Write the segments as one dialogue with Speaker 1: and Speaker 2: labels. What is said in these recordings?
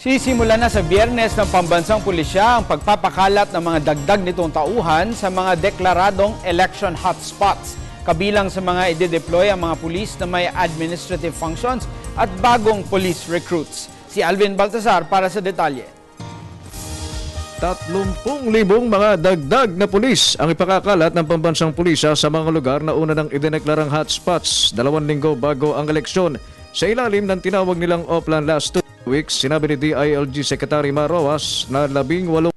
Speaker 1: Sisimula na sa Biyernes ng Pambansang Pulisya ang pagpapakalat ng mga dagdag nitong tauhan sa mga deklaradong election hotspots. Kabilang sa mga ide-deploy ang mga pulis na may administrative functions at bagong police recruits. Si Alvin Baltasar para sa detalye.
Speaker 2: 30,000 mga dagdag na pulis ang ipakakalat ng Pambansang Pulisya sa mga lugar na una ng idineklarang hotspots 2 linggo bago ang eleksyon. Sa ilalim ng tinawag nilang Oplan last 2 weeks, sinabi ni DILG Secretary Maroas na 18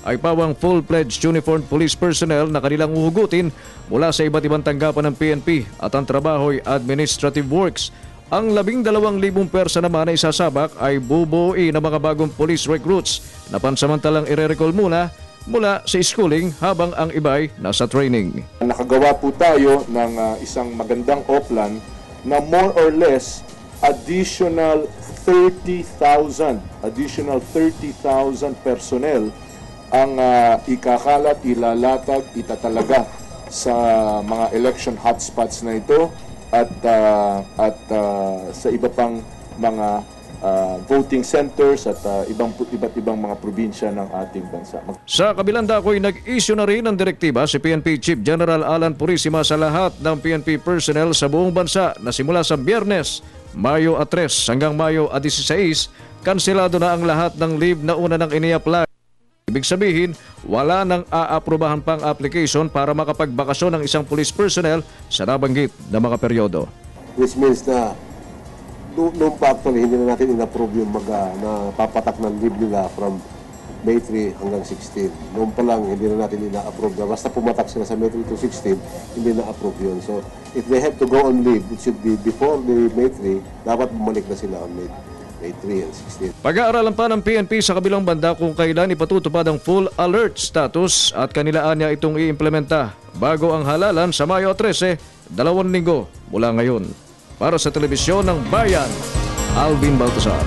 Speaker 2: ay pawang full-fledged uniformed police personnel na kanilang uhugutin mula sa iba't ibang tanggapan ng PNP at ang trabaho'y administrative works. Ang 12,000 pwersa naman na isasabak ay bubuuin ng mga bagong police recruits na pansamantalang ire-recall mula sa schooling habang ang iba'y nasa training.
Speaker 3: Nakagawa po tayo ng isang magandang oplan na more or less additional 30,000 personnel ang ikakalat, ilalatag, itatalaga sa mga election hotspots na ito at sa iba pang mga voting centers at iba't ibang mga probinsya ng ating bansa.
Speaker 2: Sa kabilang dako'y nag-issue na rin ng direktiba si PNP Chief General Alan Purisima sa lahat ng PNP personnel sa buong bansa na simula sa Biyernes, Mayo 3 hanggang Mayo 16, kanselado na ang lahat ng leave na una nang ini-apply. Ibig sabihin, wala nang aaprubahan pang application para makapagbakasyon ng isang police personnel sa nabanggit na mga peryodo.
Speaker 4: Which means na noong pa actually hindi na natin in-approve yung na papatak ng leave nila from May 3 hanggang 16. Noong pa lang hindi na natin ina-approve. Basta pumatak sila sa May 3 to 16, hindi na-approve yun. So if they have to go on leave, it should be before the May 3, dapat bumalik na sila on May 3 and 16.
Speaker 2: Pag-aaralan pa ng PNP sa kabilang banda kung kailan ipatutupad ang full alert status at kanilaan niya itong iimplementa bago ang halalan sa Mayo 13, 2 linggo mula ngayon. Para sa Telebisyon ng Bayan, Alvin Baltasar.